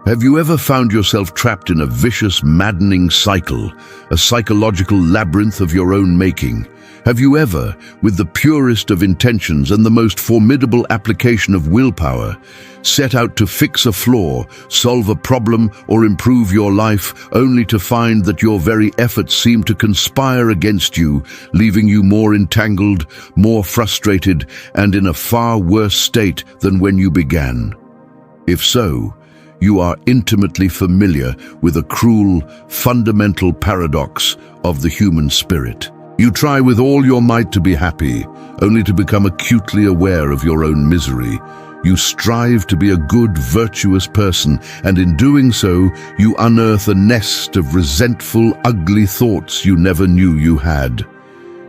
Have you ever found yourself trapped in a vicious, maddening cycle, a psychological labyrinth of your own making? Have you ever, with the purest of intentions and the most formidable application of willpower, set out to fix a flaw, solve a problem, or improve your life, only to find that your very efforts seem to conspire against you, leaving you more entangled, more frustrated, and in a far worse state than when you began? If so, you are intimately familiar with a cruel, fundamental paradox of the human spirit. You try with all your might to be happy, only to become acutely aware of your own misery. You strive to be a good, virtuous person, and in doing so, you unearth a nest of resentful, ugly thoughts you never knew you had.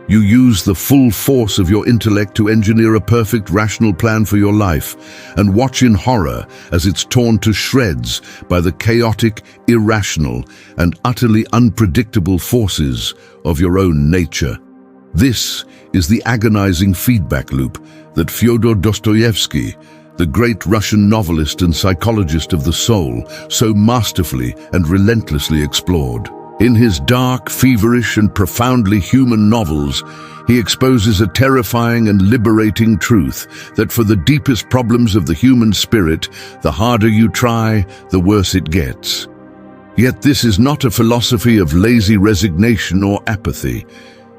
You use the full force of your intellect to engineer a perfect, rational plan for your life, and watch in horror as it's torn to shreds by the chaotic, irrational, and utterly unpredictable forces of your own nature. This is the agonizing feedback loop that Fyodor Dostoevsky, the great Russian novelist and psychologist of the soul, so masterfully and relentlessly explored. In his dark, feverish, and profoundly human novels, he exposes a terrifying and liberating truth that for the deepest problems of the human spirit, the harder you try, the worse it gets. Yet this is not a philosophy of lazy resignation or apathy.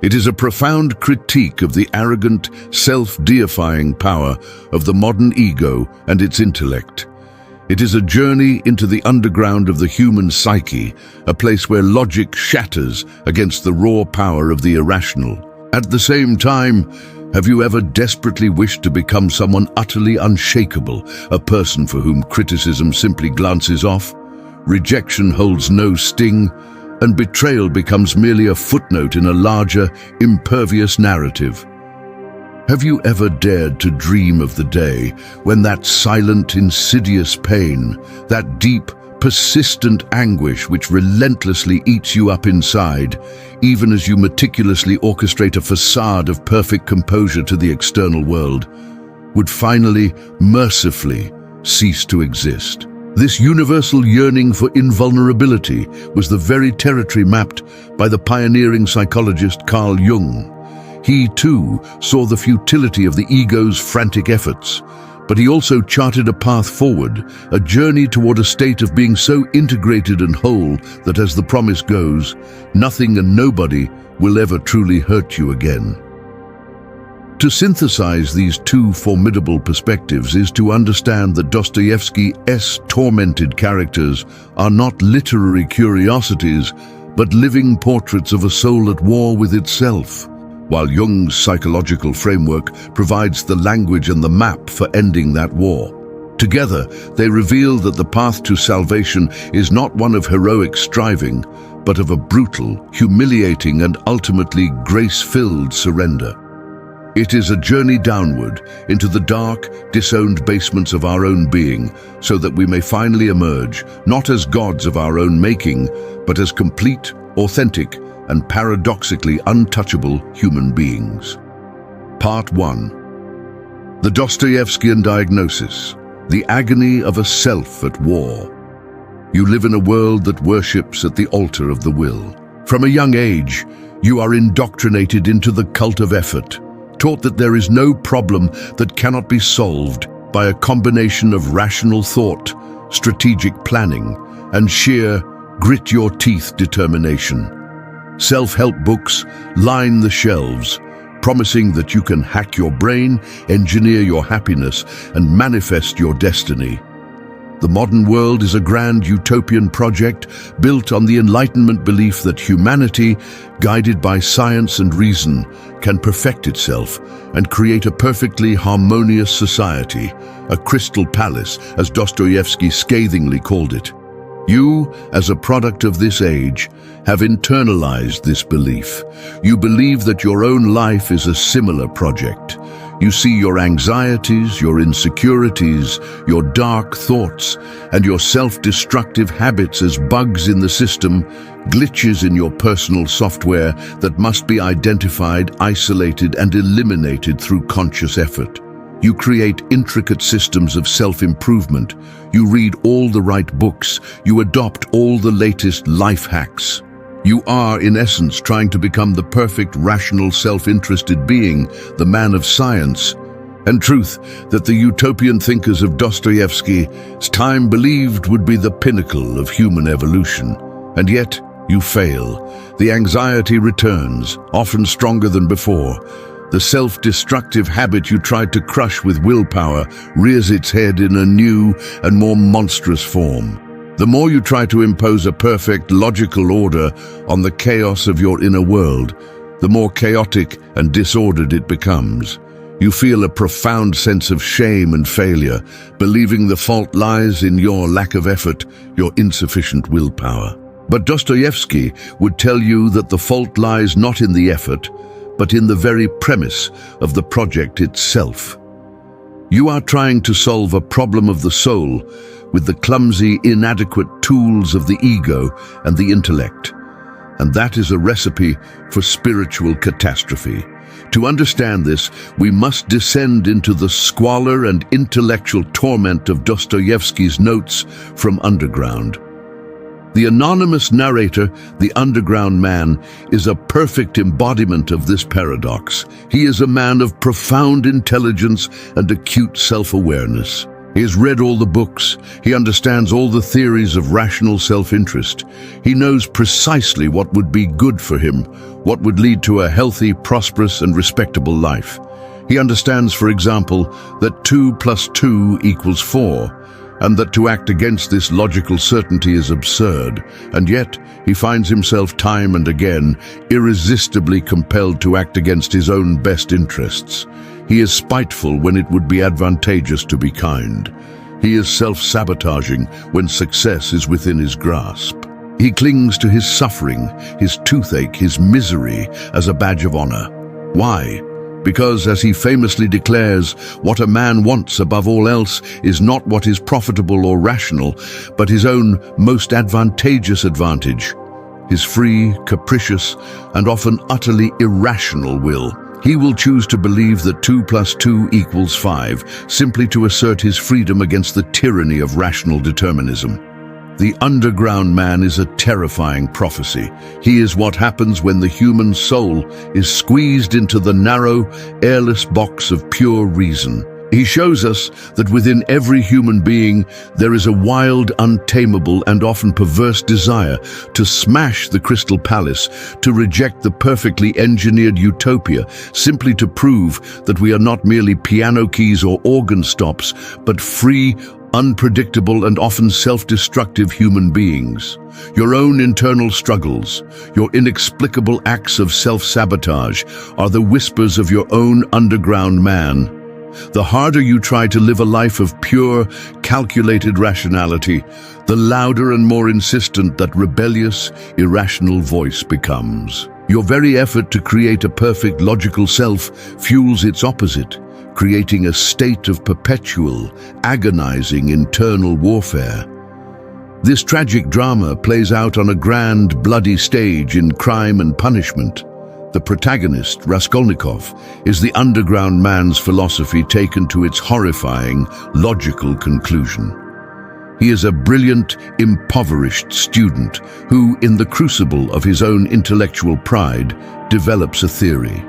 It is a profound critique of the arrogant, self-deifying power of the modern ego and its intellect. It is a journey into the underground of the human psyche, a place where logic shatters against the raw power of the irrational. At the same time, have you ever desperately wished to become someone utterly unshakable, a person for whom criticism simply glances off, rejection holds no sting, and betrayal becomes merely a footnote in a larger, impervious narrative? Have you ever dared to dream of the day when that silent, insidious pain, that deep, persistent anguish which relentlessly eats you up inside, even as you meticulously orchestrate a facade of perfect composure to the external world, would finally, mercifully, cease to exist? This universal yearning for invulnerability was the very territory mapped by the pioneering psychologist Carl Jung. He, too, saw the futility of the ego's frantic efforts, but he also charted a path forward, a journey toward a state of being so integrated and whole that, as the promise goes, nothing and nobody will ever truly hurt you again. To synthesize these two formidable perspectives is to understand that Dostoevsky's tormented characters are not literary curiosities, but living portraits of a soul at war with itself, while Jung's psychological framework provides the language and the map for ending that war. Together, they reveal that the path to salvation is not one of heroic striving, but of a brutal, humiliating, and ultimately grace-filled surrender. It is a journey downward into the dark, disowned basements of our own being, so that we may finally emerge, not as gods of our own making, but as complete, authentic, and paradoxically untouchable human beings. Part 1. The Dostoevskian diagnosis, the agony of a self at war. You live in a world that worships at the altar of the will. From a young age, you are indoctrinated into the cult of effort, taught that there is no problem that cannot be solved by a combination of rational thought, strategic planning, and sheer grit-your-teeth determination. Self-help books line the shelves, promising that you can hack your brain, engineer your happiness, and manifest your destiny. The modern world is a grand utopian project built on the Enlightenment belief that humanity, guided by science and reason, can perfect itself and create a perfectly harmonious society, a crystal palace, as Dostoevsky scathingly called it. You, as a product of this age, have internalized this belief. You believe that your own life is a similar project. You see your anxieties, your insecurities, your dark thoughts, and your self-destructive habits as bugs in the system, glitches in your personal software that must be identified, isolated, and eliminated through conscious effort. You create intricate systems of self-improvement. You read all the right books. You adopt all the latest life hacks. You are, in essence, trying to become the perfect, rational, self-interested being, the man of science. And truth that the utopian thinkers of Dostoevsky's time believed would be the pinnacle of human evolution. And yet, you fail. The anxiety returns, often stronger than before. The self-destructive habit you tried to crush with willpower rears its head in a new and more monstrous form. The more you try to impose a perfect, logical order on the chaos of your inner world, the more chaotic and disordered it becomes. You feel a profound sense of shame and failure, believing the fault lies in your lack of effort, your insufficient willpower. But Dostoevsky would tell you that the fault lies not in the effort, but in the very premise of the project itself. You are trying to solve a problem of the soul with the clumsy, inadequate tools of the ego and the intellect. And that is a recipe for spiritual catastrophe. To understand this, we must descend into the squalor and intellectual torment of Dostoevsky's notes from Underground. The anonymous narrator, the underground man, is a perfect embodiment of this paradox. He is a man of profound intelligence and acute self-awareness. He has read all the books. He understands all the theories of rational self-interest. He knows precisely what would be good for him, what would lead to a healthy, prosperous, and respectable life. He understands, for example, that 2 + 2 = 4, and that to act against this logical certainty is absurd, and yet he finds himself time and again irresistibly compelled to act against his own best interests. He is spiteful when it would be advantageous to be kind. He is self-sabotaging when success is within his grasp. He clings to his suffering, his toothache, his misery as a badge of honor. Why? Because, as he famously declares, what a man wants above all else is not what is profitable or rational, but his own most advantageous advantage, his free, capricious, and often utterly irrational will. He will choose to believe that 2 + 2 = 5, simply to assert his freedom against the tyranny of rational determinism. The underground man is a terrifying prophecy. He is what happens when the human soul is squeezed into the narrow, airless box of pure reason. He shows us that within every human being there is a wild, untamable, and often perverse desire to smash the crystal palace, to reject the perfectly engineered utopia, simply to prove that we are not merely piano keys or organ stops, but free, unpredictable, and often self-destructive human beings. Your own internal struggles, your inexplicable acts of self-sabotage, are the whispers of your own underground man. The harder you try to live a life of pure, calculated rationality, the louder and more insistent that rebellious, irrational voice becomes. Your very effort to create a perfect, logical self fuels its opposite, creating a state of perpetual, agonizing internal warfare. This tragic drama plays out on a grand, bloody stage in Crime and Punishment. The protagonist, Raskolnikov, is the underground man's philosophy taken to its horrifying, logical conclusion. He is a brilliant, impoverished student who, in the crucible of his own intellectual pride, develops a theory.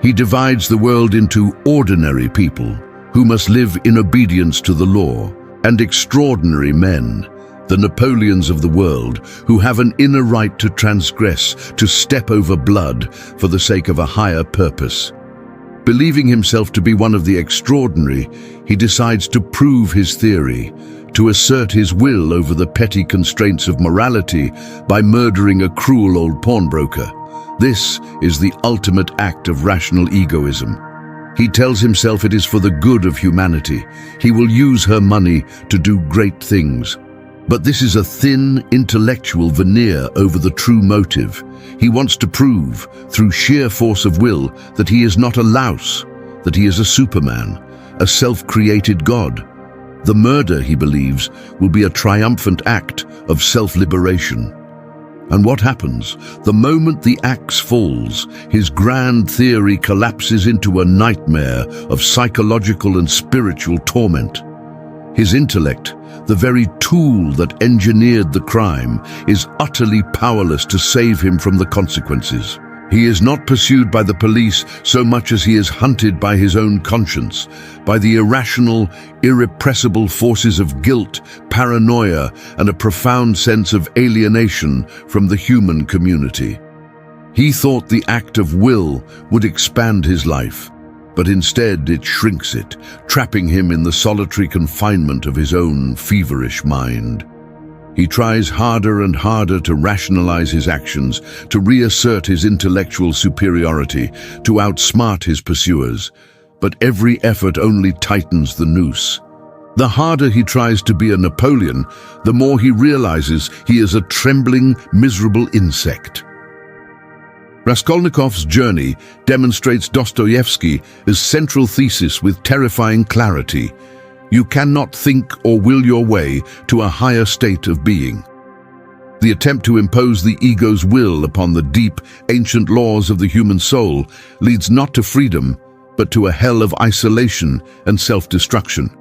He divides the world into ordinary people who must live in obedience to the law, and extraordinary men, the Napoleons of the world, who have an inner right to transgress, to step over blood for the sake of a higher purpose. Believing himself to be one of the extraordinary, he decides to prove his theory, to assert his will over the petty constraints of morality by murdering a cruel old pawnbroker. This is the ultimate act of rational egoism. He tells himself it is for the good of humanity. He will use her money to do great things. But this is a thin, intellectual veneer over the true motive. He wants to prove, through sheer force of will, that he is not a louse, that he is a superman, a self-created god. The murder, he believes, will be a triumphant act of self-liberation. And what happens? The moment the axe falls, his grand theory collapses into a nightmare of psychological and spiritual torment. His intellect, the very tool that engineered the crime, is utterly powerless to save him from the consequences. He is not pursued by the police so much as he is hunted by his own conscience, by the irrational, irrepressible forces of guilt, paranoia, and a profound sense of alienation from the human community. He thought the act of will would expand his life, but instead it shrinks it, trapping him in the solitary confinement of his own feverish mind. He tries harder and harder to rationalize his actions, to reassert his intellectual superiority, to outsmart his pursuers, but every effort only tightens the noose. The harder he tries to be a Napoleon, the more he realizes he is a trembling, miserable insect. Raskolnikov's journey demonstrates Dostoevsky's central thesis with terrifying clarity. You cannot think or will your way to a higher state of being. The attempt to impose the ego's will upon the deep, ancient laws of the human soul leads not to freedom, but to a hell of isolation and self-destruction.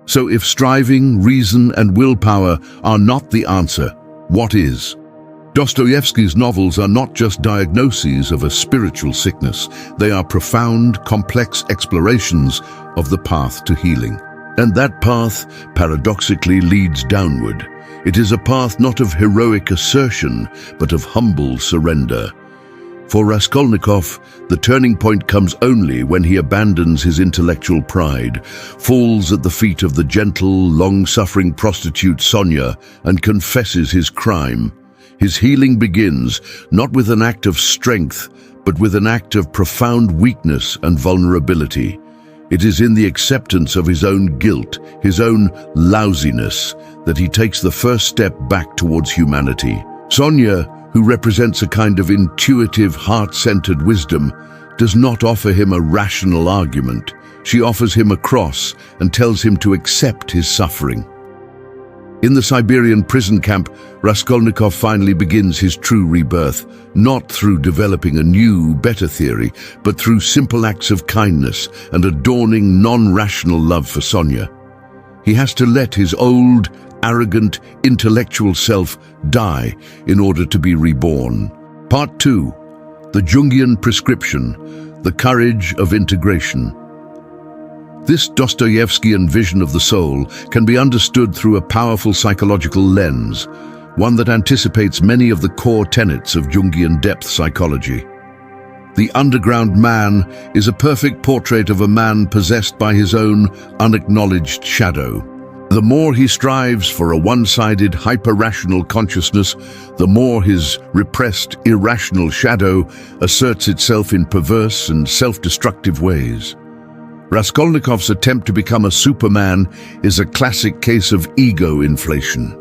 So if striving, reason, and willpower are not the answer, what is? Dostoevsky's novels are not just diagnoses of a spiritual sickness. They are profound, complex explorations of the path to healing. And that path, paradoxically, leads downward. It is a path not of heroic assertion, but of humble surrender. For Raskolnikov, the turning point comes only when he abandons his intellectual pride, falls at the feet of the gentle, long-suffering prostitute Sonia, and confesses his crime. His healing begins not with an act of strength, but with an act of profound weakness and vulnerability. It is in the acceptance of his own guilt, his own lousiness, that he takes the first step back towards humanity. Sonia, who represents a kind of intuitive, heart-centered wisdom, does not offer him a rational argument. She offers him a cross and tells him to accept his suffering. In the Siberian prison camp, Raskolnikov finally begins his true rebirth, not through developing a new, better theory, but through simple acts of kindness and a dawning, non-rational love for Sonia. He has to let his old, arrogant, intellectual self die in order to be reborn. Part 2. The Jungian Prescription, the Courage of Integration. This Dostoevskian vision of the soul can be understood through a powerful psychological lens, one that anticipates many of the core tenets of Jungian depth psychology. The underground man is a perfect portrait of a man possessed by his own unacknowledged shadow. The more he strives for a one-sided, hyper-rational consciousness, the more his repressed, irrational shadow asserts itself in perverse and self-destructive ways. Raskolnikov's attempt to become a Superman is a classic case of ego inflation,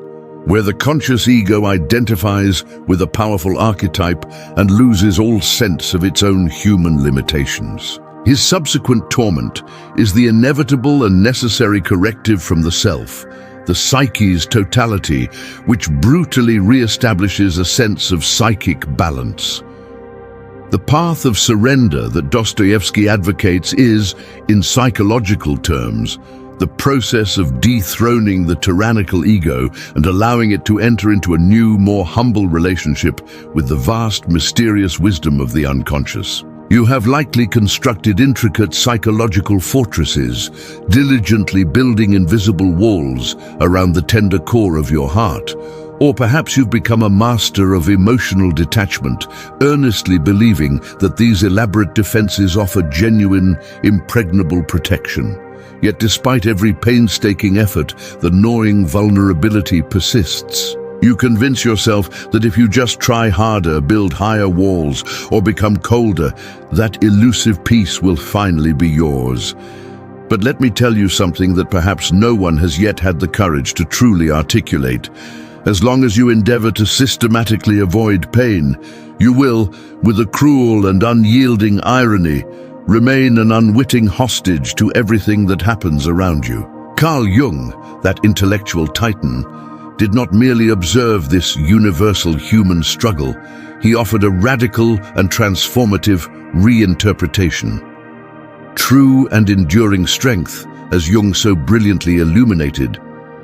where the conscious ego identifies with a powerful archetype and loses all sense of its own human limitations. His subsequent torment is the inevitable and necessary corrective from the self, the psyche's totality, which brutally re-establishes a sense of psychic balance. The path of surrender that Dostoevsky advocates is, in psychological terms, the process of dethroning the tyrannical ego and allowing it to enter into a new, more humble relationship with the vast, mysterious wisdom of the unconscious. You have likely constructed intricate psychological fortresses, diligently building invisible walls around the tender core of your heart. Or perhaps you've become a master of emotional detachment, earnestly believing that these elaborate defenses offer genuine, impregnable protection. Yet despite every painstaking effort, the gnawing vulnerability persists. You convince yourself that if you just try harder, build higher walls, or become colder, that elusive peace will finally be yours. But let me tell you something that perhaps no one has yet had the courage to truly articulate. As long as you endeavor to systematically avoid pain, you will, with a cruel and unyielding irony, remain an unwitting hostage to everything that happens around you. Carl Jung, that intellectual titan, did not merely observe this universal human struggle, he offered a radical and transformative reinterpretation. True and enduring strength, as Jung so brilliantly illuminated,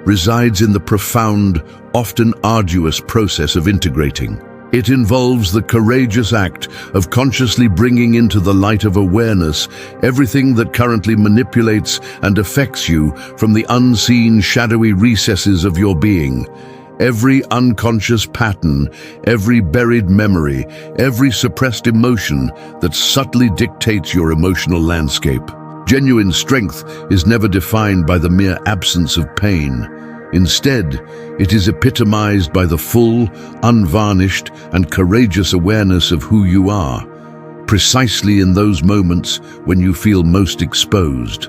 resides in the profound, often arduous process of integrating. It involves the courageous act of consciously bringing into the light of awareness everything that currently manipulates and affects you from the unseen, shadowy recesses of your being. Every unconscious pattern, every buried memory, every suppressed emotion that subtly dictates your emotional landscape. Genuine strength is never defined by the mere absence of pain. Instead, it is epitomized by the full, unvarnished, and courageous awareness of who you are, precisely in those moments when you feel most exposed.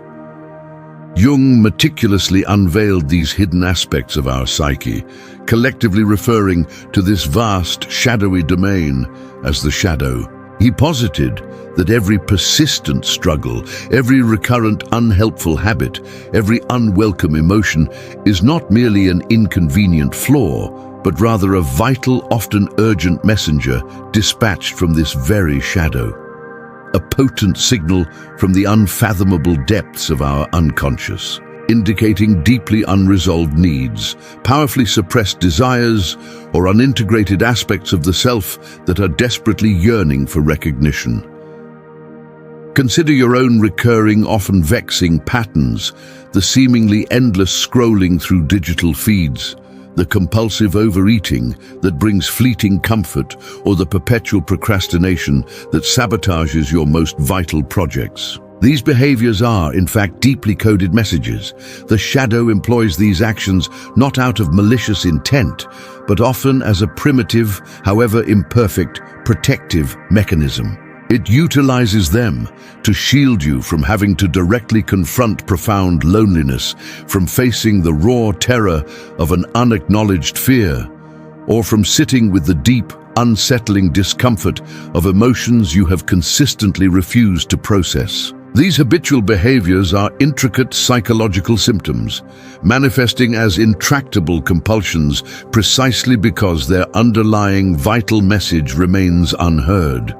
Jung meticulously unveiled these hidden aspects of our psyche, collectively referring to this vast, shadowy domain as the shadow. He posited that every persistent struggle, every recurrent unhelpful habit, every unwelcome emotion is not merely an inconvenient flaw, but rather a vital, often urgent messenger dispatched from this very shadow. A potent signal from the unfathomable depths of our unconscious, indicating deeply unresolved needs, powerfully suppressed desires, or unintegrated aspects of the self that are desperately yearning for recognition. Consider your own recurring, often vexing patterns, the seemingly endless scrolling through digital feeds, the compulsive overeating that brings fleeting comfort, or the perpetual procrastination that sabotages your most vital projects. These behaviors are, in fact, deeply coded messages. The shadow employs these actions not out of malicious intent, but often as a primitive, however imperfect, protective mechanism. It utilizes them to shield you from having to directly confront profound loneliness, from facing the raw terror of an unacknowledged fear, or from sitting with the deep, unsettling discomfort of emotions you have consistently refused to process. These habitual behaviors are intricate psychological symptoms, manifesting as intractable compulsions precisely because their underlying vital message remains unheard.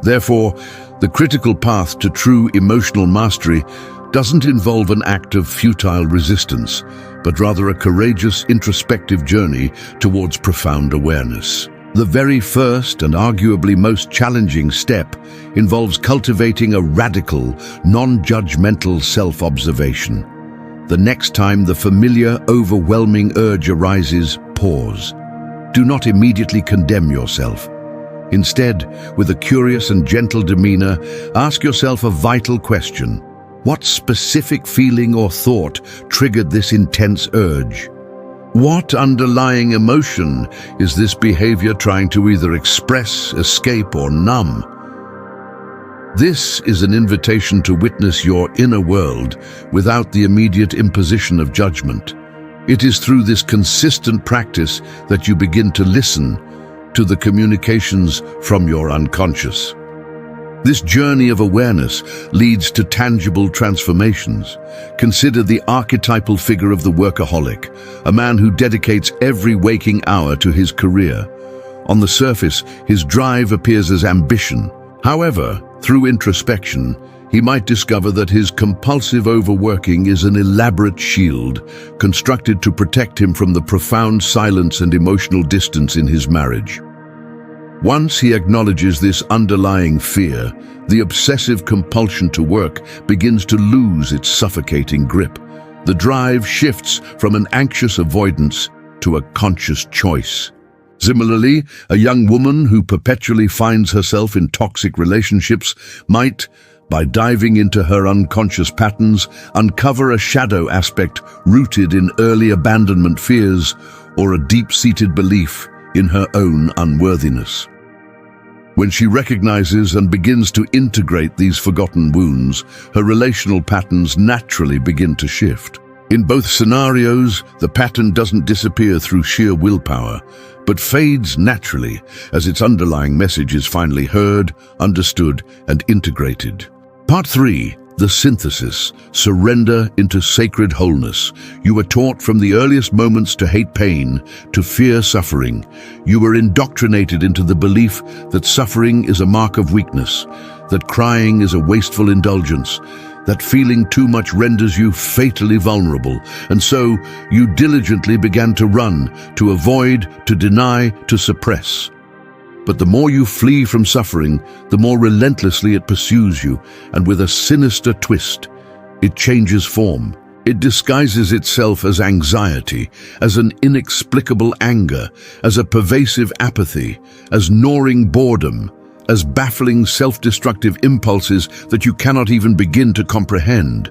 Therefore, the critical path to true emotional mastery doesn't involve an act of futile resistance, but rather a courageous, introspective journey towards profound awareness. The very first and arguably most challenging step involves cultivating a radical, non-judgmental self-observation. The next time the familiar, overwhelming urge arises, pause. Do not immediately condemn yourself. Instead, with a curious and gentle demeanor, ask yourself a vital question. What specific feeling or thought triggered this intense urge? What underlying emotion is this behavior trying to either express, escape, or numb? This is an invitation to witness your inner world without the immediate imposition of judgment. It is through this consistent practice that you begin to listen to the communications from your unconscious. This journey of awareness leads to tangible transformations. Consider the archetypal figure of the workaholic, a man who dedicates every waking hour to his career. On the surface, his drive appears as ambition. However, through introspection, he might discover that his compulsive overworking is an elaborate shield constructed to protect him from the profound silence and emotional distance in his marriage. Once he acknowledges this underlying fear, the obsessive compulsion to work begins to lose its suffocating grip. The drive shifts from an anxious avoidance to a conscious choice. Similarly, a young woman who perpetually finds herself in toxic relationships might, by diving into her unconscious patterns, uncover a shadow aspect rooted in early abandonment fears or a deep-seated belief in her own unworthiness. When she recognizes and begins to integrate these forgotten wounds, her relational patterns naturally begin to shift. In both scenarios, the pattern doesn't disappear through sheer willpower, but fades naturally as its underlying message is finally heard, understood, and integrated. Part 3. The synthesis, surrender into sacred wholeness. You were taught from the earliest moments to hate pain, to fear suffering. You were indoctrinated into the belief that suffering is a mark of weakness, that crying is a wasteful indulgence, that feeling too much renders you fatally vulnerable. And so you diligently began to run, to avoid, to deny, to suppress. But the more you flee from suffering, the more relentlessly it pursues you, and with a sinister twist, it changes form. It disguises itself as anxiety, as an inexplicable anger, as a pervasive apathy, as gnawing boredom, as baffling self-destructive impulses that you cannot even begin to comprehend.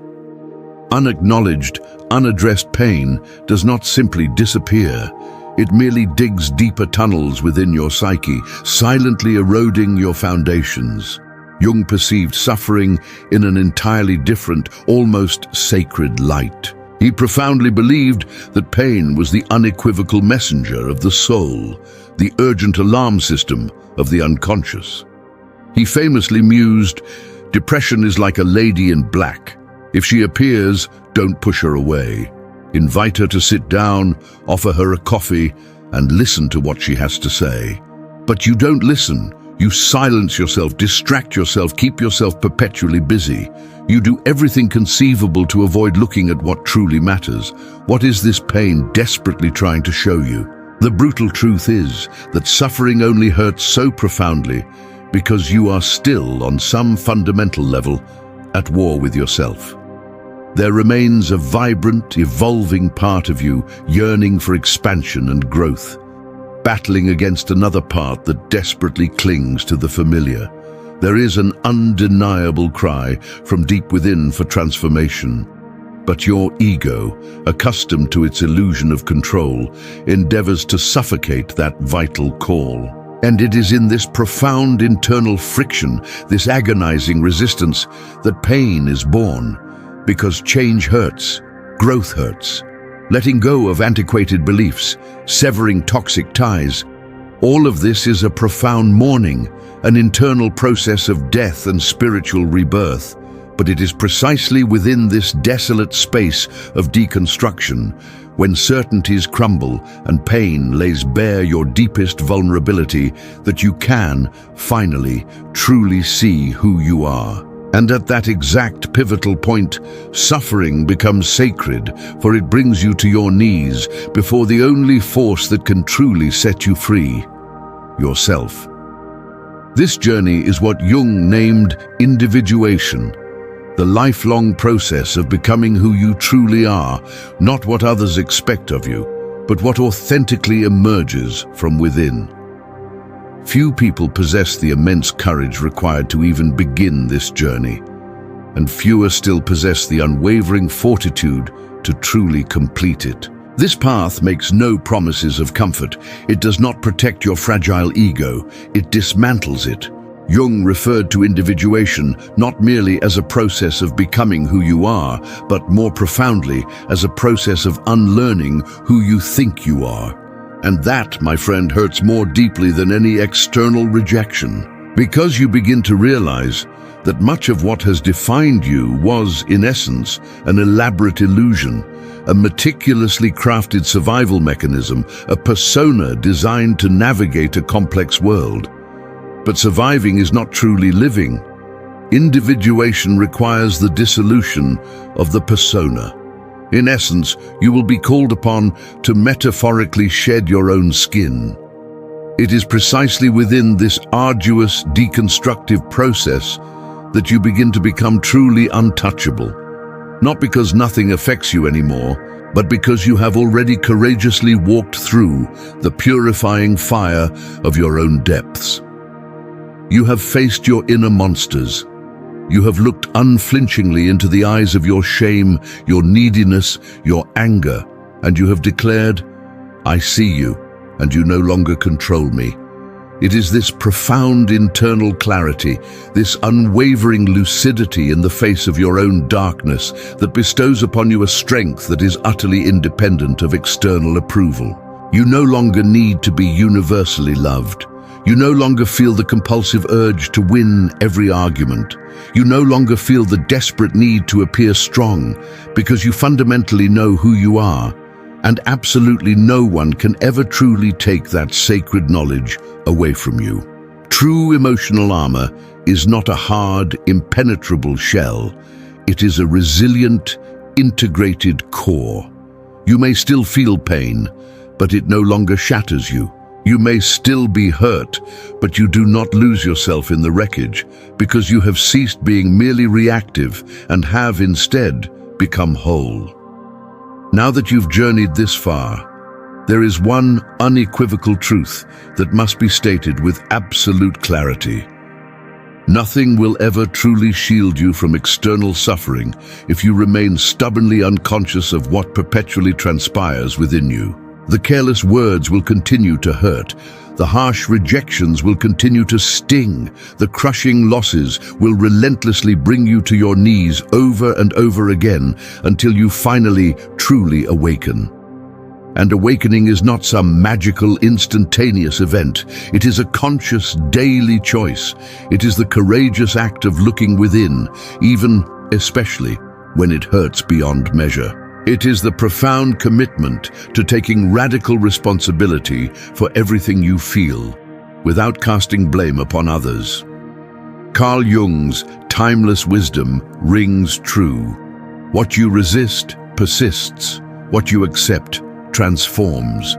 Unacknowledged, unaddressed pain does not simply disappear. It merely digs deeper tunnels within your psyche, silently eroding your foundations. Jung perceived suffering in an entirely different, almost sacred light. He profoundly believed that pain was the unequivocal messenger of the soul, the urgent alarm system of the unconscious. He famously mused, "Depression is like a lady in black. If she appears, don't push her away. Invite her to sit down, offer her a coffee, and listen to what she has to say." But you don't listen. You silence yourself, distract yourself, keep yourself perpetually busy. You do everything conceivable to avoid looking at what truly matters. What is this pain desperately trying to show you? The brutal truth is that suffering only hurts so profoundly because you are still, on some fundamental level, at war with yourself. There remains a vibrant, evolving part of you yearning for expansion and growth, battling against another part that desperately clings to the familiar. There is an undeniable cry from deep within for transformation. But your ego, accustomed to its illusion of control, endeavors to suffocate that vital call. And it is in this profound internal friction, this agonizing resistance, that pain is born. Because change hurts, growth hurts. Letting go of antiquated beliefs, severing toxic ties, all of this is a profound mourning, an internal process of death and spiritual rebirth. But it is precisely within this desolate space of deconstruction, when certainties crumble and pain lays bare your deepest vulnerability, that you can, finally, truly see who you are. And at that exact pivotal point, suffering becomes sacred, for it brings you to your knees before the only force that can truly set you free: yourself. This journey is what Jung named individuation, the lifelong process of becoming who you truly are, not what others expect of you, but what authentically emerges from within. Few people possess the immense courage required to even begin this journey, and fewer still possess the unwavering fortitude to truly complete it. This path makes no promises of comfort. It does not protect your fragile ego, it dismantles it. Jung referred to individuation not merely as a process of becoming who you are, but more profoundly as a process of unlearning who you think you are. And that, my friend, hurts more deeply than any external rejection, because you begin to realize that much of what has defined you was, in essence, an elaborate illusion, a meticulously crafted survival mechanism, a persona designed to navigate a complex world. But surviving is not truly living. Individuation requires the dissolution of the persona. In essence, you will be called upon to metaphorically shed your own skin. It is precisely within this arduous, deconstructive process that you begin to become truly untouchable. Not because nothing affects you anymore, but because you have already courageously walked through the purifying fire of your own depths. You have faced your inner monsters. You have looked unflinchingly into the eyes of your shame, your neediness, your anger, and you have declared, "I see you, and you no longer control me." It is this profound internal clarity, this unwavering lucidity in the face of your own darkness, that bestows upon you a strength that is utterly independent of external approval. You no longer need to be universally loved. You no longer feel the compulsive urge to win every argument. You no longer feel the desperate need to appear strong, because you fundamentally know who you are, and absolutely no one can ever truly take that sacred knowledge away from you. True emotional armor is not a hard, impenetrable shell. It is a resilient, integrated core. You may still feel pain, but it no longer shatters you. You may still be hurt, but you do not lose yourself in the wreckage, because you have ceased being merely reactive and have instead become whole. Now that you've journeyed this far, there is one unequivocal truth that must be stated with absolute clarity. Nothing will ever truly shield you from external suffering if you remain stubbornly unconscious of what perpetually transpires within you. The careless words will continue to hurt. The harsh rejections will continue to sting. The crushing losses will relentlessly bring you to your knees over and over again until you finally truly awaken. And awakening is not some magical, instantaneous event. It is a conscious, daily choice. It is the courageous act of looking within, especially when it hurts beyond measure. It is the profound commitment to taking radical responsibility for everything you feel, without casting blame upon others. Carl Jung's timeless wisdom rings true. What you resist persists. What you accept transforms.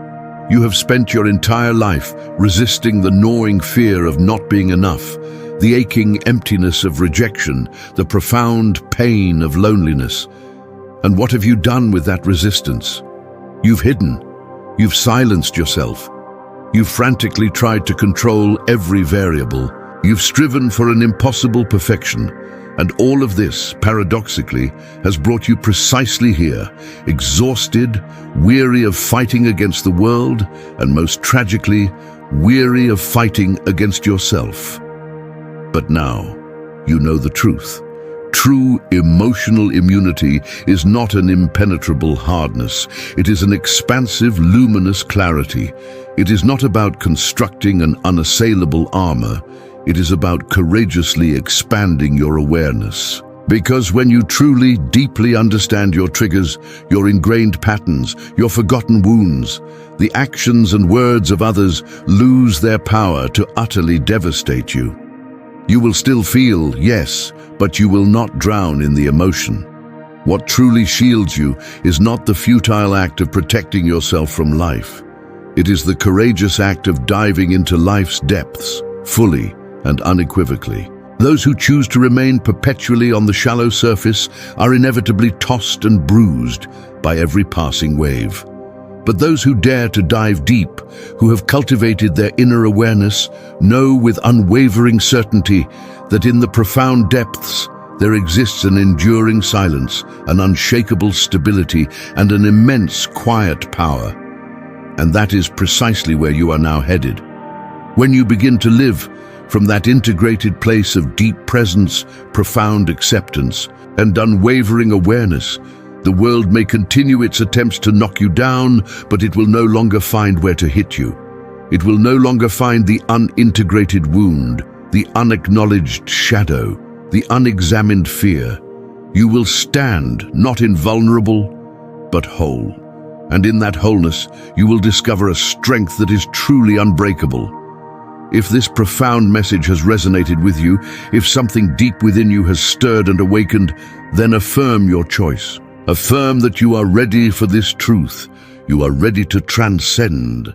You have spent your entire life resisting the gnawing fear of not being enough, the aching emptiness of rejection, the profound pain of loneliness. And what have you done with that resistance? You've hidden. You've silenced yourself. You've frantically tried to control every variable. You've striven for an impossible perfection. And all of this, paradoxically, has brought you precisely here, exhausted, weary of fighting against the world, and most tragically, weary of fighting against yourself. But now, you know the truth. True emotional immunity is not an impenetrable hardness. It is an expansive, luminous clarity. It is not about constructing an unassailable armor. It is about courageously expanding your awareness. Because when you truly, deeply understand your triggers, your ingrained patterns, your forgotten wounds, the actions and words of others lose their power to utterly devastate you. You will still feel, yes, but you will not drown in the emotion. What truly shields you is not the futile act of protecting yourself from life. It is the courageous act of diving into life's depths, fully and unequivocally. Those who choose to remain perpetually on the shallow surface are inevitably tossed and bruised by every passing wave. But those who dare to dive deep, who have cultivated their inner awareness, know with unwavering certainty that in the profound depths there exists an enduring silence, an unshakable stability, and an immense quiet power. And that is precisely where you are now headed. When you begin to live from that integrated place of deep presence, profound acceptance, and unwavering awareness, the world may continue its attempts to knock you down, but it will no longer find where to hit you. It will no longer find the unintegrated wound, the unacknowledged shadow, the unexamined fear. You will stand, not invulnerable, but whole. And in that wholeness, you will discover a strength that is truly unbreakable. If this profound message has resonated with you, if something deep within you has stirred and awakened, then affirm your choice. Affirm that you are ready for this truth. You are ready to transcend.